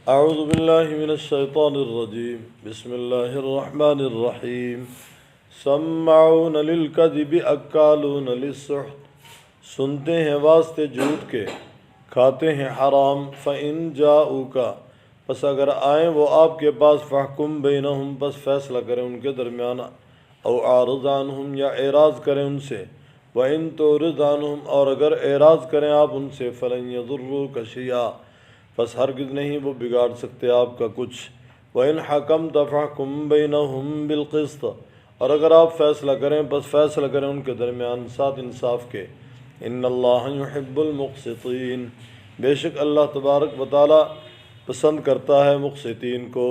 اعوذ باللہ من الشیطان الرجیم بسم اللہ الرحمن الرحیم سماعون للکذب اکالون للسحت، سنتے ہیں واسطے جھوٹ کے، کھاتے ہیں حرام۔ فَإِن جَاءُوكَ، پس اگر آئیں وہ آپ کے پاس، فَاحْكُم بَيْنَهُم، پس فیصلہ کریں ان کے درمیان، او اعرض عنہم، یا اعراض کریں ان سے، وَإِن تُعْرِضْ عَنْهُمْ، اور اگر اعراض کریں آپ ان سے، فَلَن يَضُرُّوكَ شَيْئًا، پس ہرگز نہیں وہ بگاڑ سکتے آپ کا کچھ۔ وَإِنْ حَكَمْتَ فَاحْكُم بَيْنَهُم بِالْقِسْطِ، اور اگر آپ فیصلہ کریں پس فیصلہ کریں ان کے درمیان ساتھ انصاف کے۔ ان اللہ یحب المقسطین، بے شک اللہ تبارک و تعالی پسند کرتا ہے مقسطین کو،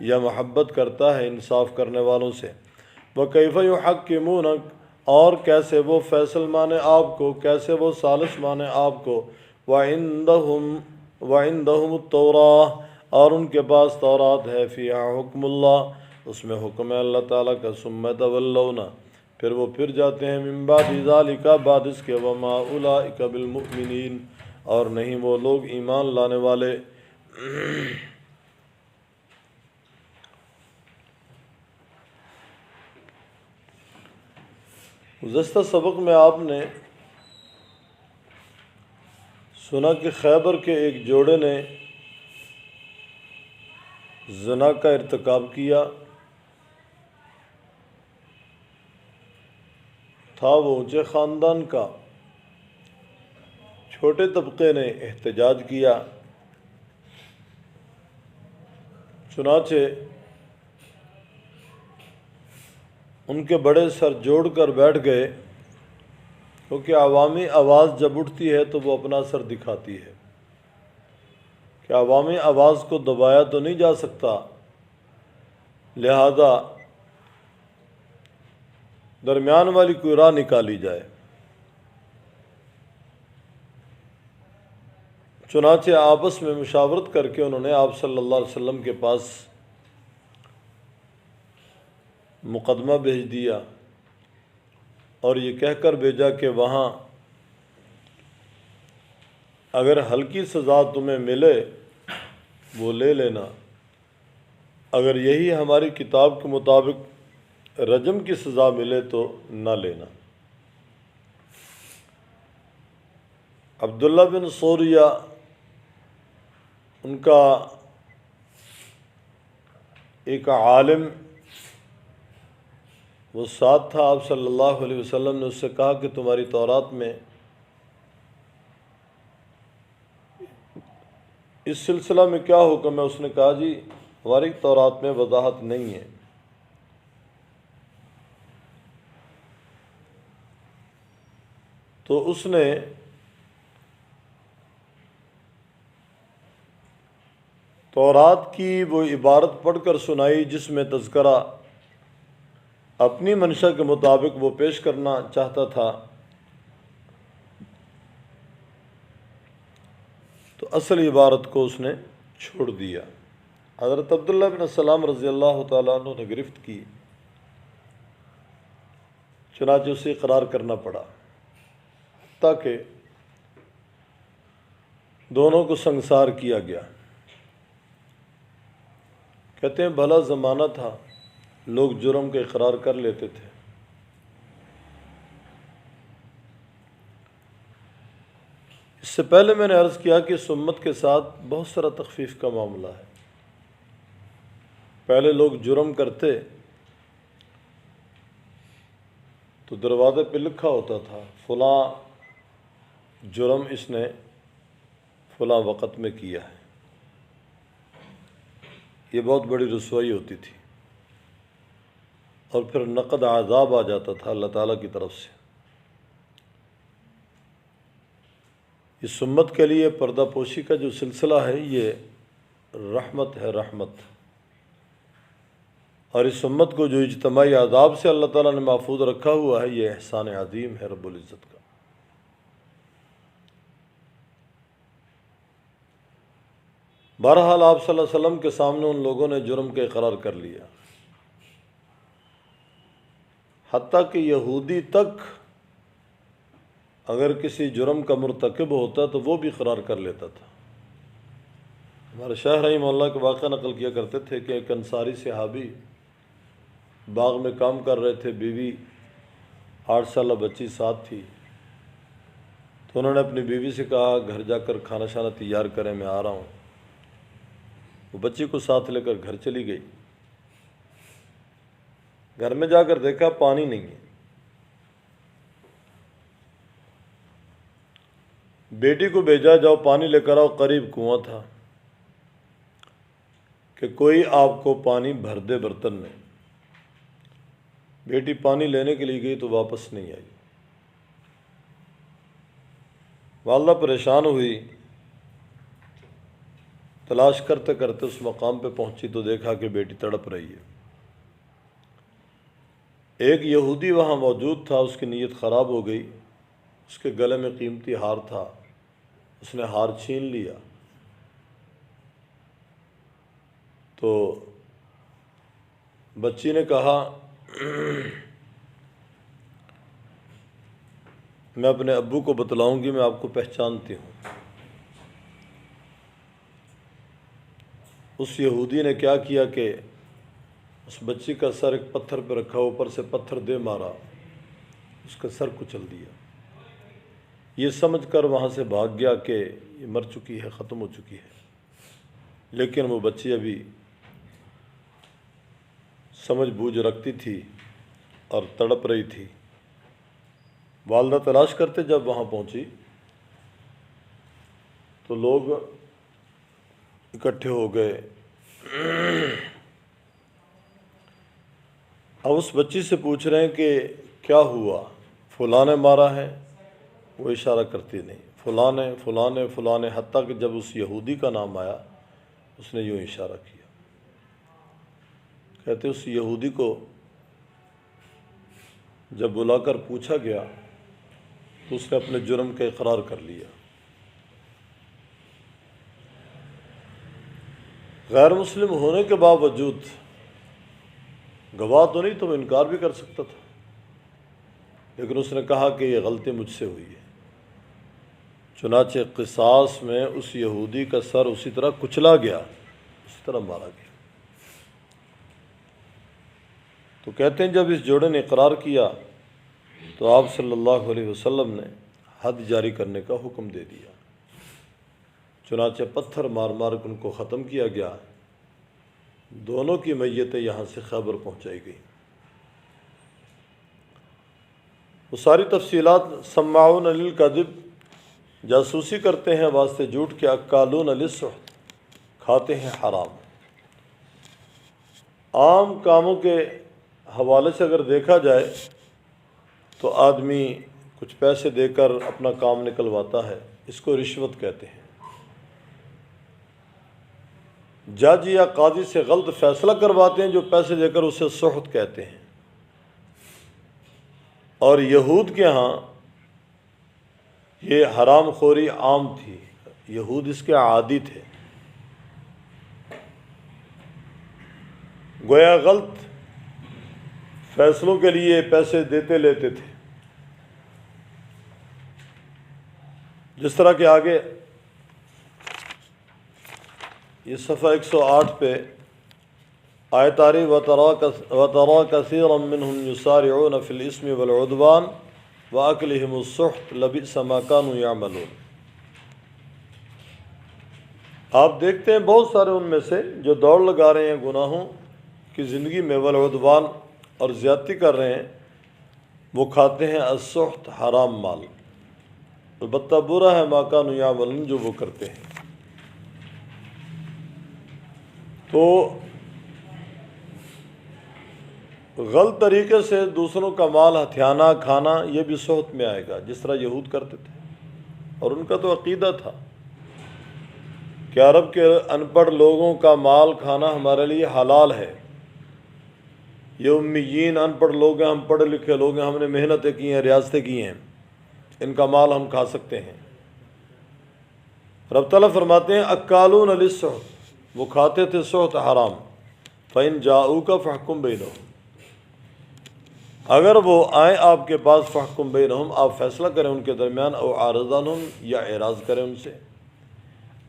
یا محبت کرتا ہے انصاف کرنے والوں سے۔ وَكَيْفَ يُحَكِّمُونَكَ، اور کیسے وہ فیصل مانے آپ کو، کیسے وہ ثالث مانے آپ کو۔ وَعِندَهُمُ التَّوْرَاةُ، اور ان کے پاس تورات ہے، فِيهَا حُکْمُ اللہ، اس میں حکم ہے اللہ تعالیٰ کا۔ ثُمَّ يَتَوَلَّوْنَ، پھر وہ پھر جاتے ہیں، مِن بَعْدِ ذَلِكَ، بعد اس کے، وَمَا أُولَٰئِكَ بِالْمُؤْمِنِينَ، اور نہیں وہ لوگ ایمان لانے والے۔ گزشتہ سبق میں آپ نے سنا کہ خیبر کے ایک جوڑے نے زنا کا ارتکاب کیا تھا، وہ اونچے خاندان کا، چھوٹے طبقے نے احتجاج کیا، چنانچہ ان کے بڑے سر جوڑ کر بیٹھ گئے، کیونکہ عوامی آواز جب اٹھتی ہے تو وہ اپنا اثر دکھاتی ہے، کہ عوامی آواز کو دبایا تو نہیں جا سکتا، لہذا درمیان والی کوئی راہ نکالی جائے۔ چنانچہ آپس میں مشاورت کر کے انہوں نے آپ صلی اللہ علیہ وسلم کے پاس مقدمہ بھیج دیا، اور یہ کہہ کر بھیجا کہ وہاں اگر ہلکی سزا تمہیں ملے وہ لے لینا، اگر یہی ہماری کتاب کے مطابق رجم کی سزا ملے تو نہ لینا۔ عبداللہ بن سوریہ ان کا ایک عالم وہ ساتھ تھا، آپ صلی اللہ علیہ وسلم نے اس سے کہا کہ تمہاری تورات میں اس سلسلہ میں کیا حکم ہے؟ اس نے کہا جی ہماری تورات میں وضاحت نہیں ہے۔ تو اس نے تورات کی وہ عبارت پڑھ کر سنائی جس میں تذکرہ اپنی منشا کے مطابق وہ پیش کرنا چاہتا تھا، تو اصل عبارت کو اس نے چھوڑ دیا۔ حضرت عبداللہ بن السلام رضی اللہ تعالیٰ عنہ نے گرفت کی، چنانچہ اسے اقرار کرنا پڑا، تاکہ دونوں کو سنگسار کیا گیا۔ کہتے ہیں بھلا زمانہ تھا، لوگ جرم کا اقرار کر لیتے تھے۔ اس سے پہلے میں نے عرض کیا کہ اس امت کے ساتھ بہت سارا تخفیف کا معاملہ ہے۔ پہلے لوگ جرم کرتے تو دروازے پہ لکھا ہوتا تھا فلاں جرم اس نے فلاں وقت میں کیا ہے، یہ بہت بڑی رسوائی ہوتی تھی، اور پھر نقد عذاب آ جاتا تھا اللہ تعالیٰ کی طرف سے۔ اس امت کے لیے پردہ پوشی کا جو سلسلہ ہے یہ رحمت ہے، رحمت، اور اس امت کو جو اجتماعی عذاب سے اللہ تعالیٰ نے محفوظ رکھا ہوا ہے یہ احسان عظیم ہے رب العزت کا۔ بہرحال آپ صلی اللہ علیہ وسلم کے سامنے ان لوگوں نے جرم کا اقرار کر لیا، حتیٰ کہ یہودی تک اگر کسی جرم کا مرتکب ہوتا تو وہ بھی اقرار کر لیتا تھا۔ ہمارے شیخ رحمہ اللہ کے واقعہ نقل کیا کرتے تھے کہ ایک انصاری صحابی باغ میں کام کر رہے تھے، بیوی 8 سالہ بچی ساتھ تھی، تو انہوں نے اپنی بیوی سے کہا گھر جا کر کھانا شانا تیار کریں، میں آ رہا ہوں۔ وہ بچی کو ساتھ لے کر گھر چلی گئی۔ گھر میں جا کر دیکھا پانی نہیں ہے۔ بیٹی کو بھیجا جاؤ پانی لے کر آؤ، قریب کنواں تھا کہ کوئی آپ کو پانی بھر دے برتن میں۔ بیٹی پانی لینے کے لیے گئی تو واپس نہیں آئی۔ والدہ پریشان ہوئی، تلاش کرتے کرتے اس مقام پہ پہنچی تو دیکھا کہ بیٹی تڑپ رہی ہے۔ ایک یہودی وہاں موجود تھا، اس کی نیت خراب ہو گئی، اس کے گلے میں قیمتی ہار تھا، اس نے ہار چھین لیا۔ تو بچی نے کہا میں اپنے ابو کو بتلاؤں گی، میں آپ کو پہچانتی ہوں۔ اس یہودی نے کیا کیا کہ اس بچی کا سر ایک پتھر پہ رکھا، اوپر سے پتھر دے مارا، اس کا سر کچل دیا۔ یہ سمجھ کر وہاں سے بھاگ گیا کہ یہ مر چکی ہے، ختم ہو چکی ہے، لیکن وہ بچی ابھی سمجھ بوجھ رکھتی تھی اور تڑپ رہی تھی۔ والدہ تلاش کرتے جب وہاں پہنچی تو لوگ اکٹھے ہو گئے۔ اب اس بچی سے پوچھ رہے ہیں کہ کیا ہوا؟ فلاں نے مارا ہے؟ وہ اشارہ کرتی نہیں، فلاں نے فلاں نے فلاں نے، حتیٰ کہ جب اس یہودی کا نام آیا اس نے یوں اشارہ کیا۔ کہتے اس یہودی کو جب بلا کر پوچھا گیا تو اس نے اپنے جرم کا اقرار کر لیا۔ غیر مسلم ہونے کے باوجود گواہ تو نہیں تو وہ انکار بھی کر سکتا تھا، لیکن اس نے کہا کہ یہ غلطی مجھ سے ہوئی ہے۔ چنانچہ قصاص میں اس یہودی کا سر اسی طرح کچلا گیا، اسی طرح مارا گیا۔ تو کہتے ہیں جب اس جوڑے نے اقرار کیا تو آپ صلی اللہ علیہ وسلم نے حد جاری کرنے کا حکم دے دیا۔ چنانچہ پتھر مار مار کے ان کو ختم کیا گیا۔ دونوں کی میتیں یہاں سے خیبر پہنچائی گئی۔ وہ ساری تفصیلات سماعون للکذب، جاسوسی کرتے ہیں واسطے جھوٹ کے، اکالون للسحت، کھاتے ہیں حرام۔ عام کاموں کے حوالے سے اگر دیکھا جائے تو آدمی کچھ پیسے دے کر اپنا کام نکلواتا ہے، اس کو رشوت کہتے ہیں۔ جج یا قاضی سے غلط فیصلہ کرواتے ہیں جو پیسے دے کر، اسے سحت کہتے ہیں۔ اور یہود کے ہاں یہ حرام خوری عام تھی، یہود اس کے عادی تھے، گویا غلط فیصلوں کے لیے پیسے دیتے لیتے تھے۔ جس طرح کہ آگے یہ صفحہ 108 پہ آیت آ رہی، وَتَرَىٰ كَثِيرًا مِّنْهُمْ يُسَارِعُونَ فِي الْإِثْمِ وَالْعُدْوَانِ وَأَكْلِهِمُ السُّحْتَ لَبِئْسَ مَا كَانُوا يَعْمَلُونَ۔ آپ دیکھتے ہیں بہت سارے ان میں سے جو دوڑ لگا رہے ہیں گناہوں کی زندگی میں، والعدوان، اور زیادتی کر رہے ہیں، وہ کھاتے ہیں السحت، حرام مال، البتہ برا ہے ما کانوا یعملون، جو وہ کرتے ہیں۔ تو غلط طریقے سے دوسروں کا مال ہتھیانا، کھانا، یہ بھی سحت میں آئے گا، جس طرح یہود کرتے تھے۔ اور ان کا تو عقیدہ تھا کہ عرب کے ان پڑھ لوگوں کا مال کھانا ہمارے لیے حلال ہے۔ یہ امیین ان پڑھ لوگ ہیں، ہم پڑھے لکھے لوگ ہیں، ہم نے محنتیں کی ہیں، ریاضتیں کی ہیں، ان کا مال ہم کھا سکتے ہیں۔ رب تعالیٰ فرماتے ہیں اکالون للسحت، وہ کھاتے تھے سحت حرام۔ فَإِن جَاءُوكَ فَاحْكُم بَيْنَهُمْ، اگر وہ آئیں آپ کے پاس، فَاحْكُم بَيْنَهُمْ، آپ فیصلہ کریں ان کے درمیان، او اعرض عنہم، یا اعراض کریں ان سے۔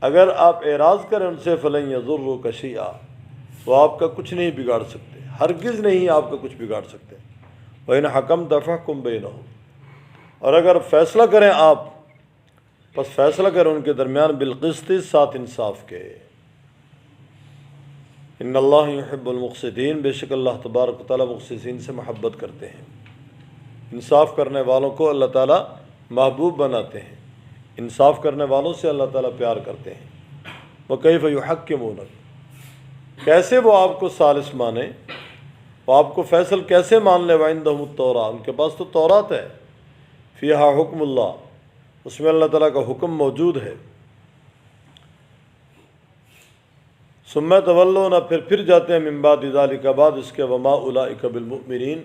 اگر آپ اعراض کریں ان سے فلن یضرک شیئا، وہ آپ کا کچھ نہیں بگاڑ سکتے، ہرگز نہیں آپ کا کچھ بگاڑ سکتے۔ وَإِنْ حَكَمْتَ فَاحْكُمْ بَيْنَهُمْ، اور اگر فیصلہ کریں آپ، پس فیصلہ کریں ان کے درمیان بالقسط، ساتھ انصاف کے۔ ان اللہ یحب المقسطین، بے شک اللہ تبارک و تعالیٰ مقسطین سے محبت کرتے ہیں۔ انصاف کرنے والوں کو اللہ تعالیٰ محبوب بناتے ہیں، انصاف کرنے والوں سے اللہ تعالیٰ پیار کرتے ہیں۔ وَكَيْفَ يُحَكِّمُونَكَ، کیسے وہ آپ کو ثالث مانے، وہ آپ کو فیصل کیسے مان لے۔ وَعِندَهُمُ التَّوْرَاۃ، ان کے پاس تو تورات ہے، فیہا حکم اللہ، اس میں اللہ تعالیٰ کا حکم موجود ہے۔ ثُمَّ تَوَلَّوْنَ، پھر جاتے ہیں، من بعد ذَلِکَ، بعد اس کے، وَمَا أُولَٰئِکَ بِالْمُؤْمِنِینَ،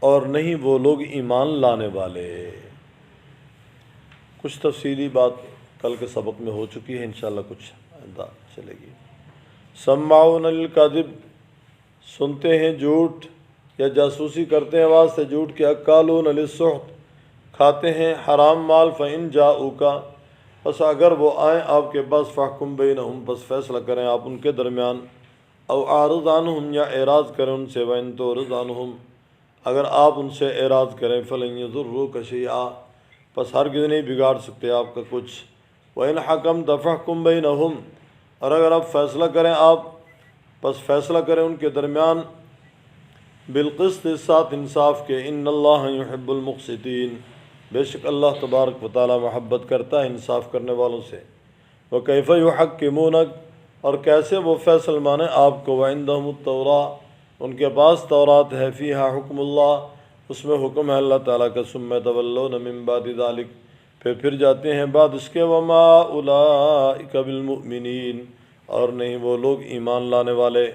اور نہیں وہ لوگ ایمان لانے والے۔ کچھ تفصیلی بات کل کے سبق میں ہو چکی ہے، انشاءاللہ کچھ آئندہ چلے گی۔ سماعون للکذب، سنتے ہیں جھوٹ یا جاسوسی کرتے ہیں واسطے جھوٹ کے، اکالون للسحت، کھاتے ہیں حرام مال، فإن جاؤک، پس اگر وہ آئیں آپ کے پاس، فاحکم بینہم، پس فیصلہ کریں آپ ان کے درمیان، او اعرض عنہم، یا اعراض کریں ان سے، وإن تعرض عنہم، اگر آپ ان سے اعراض کریں، فلن یضروک شیئا، پس ہرگز نہیں بگاڑ سکتے آپ کا کچھ۔ وإن حکمت فاحکم بینہم، اور اگر آپ فیصلہ کریں آپ، پس فیصلہ کریں ان کے درمیان بالقسط، ساتھ انصاف کے۔ ان اللہ یحب المقسطین، بے شک اللہ تبارک و تعالی محبت کرتا ہے انصاف کرنے والوں سے۔ وکیف یحکمونک، اور کیسے وہ فیصل مانے آپ کو، وعندہم التوراۃ، ان کے پاس تورات ہے، فیہا حکم اللہ، اس میں حکم ہے اللہ تعالیٰ کا۔ ثم تولون من بعد ذلک، پھر جاتے ہیں بعد اس کے، وما اولئک بالمؤمنین، اور نہیں وہ لوگ ایمان لانے والے۔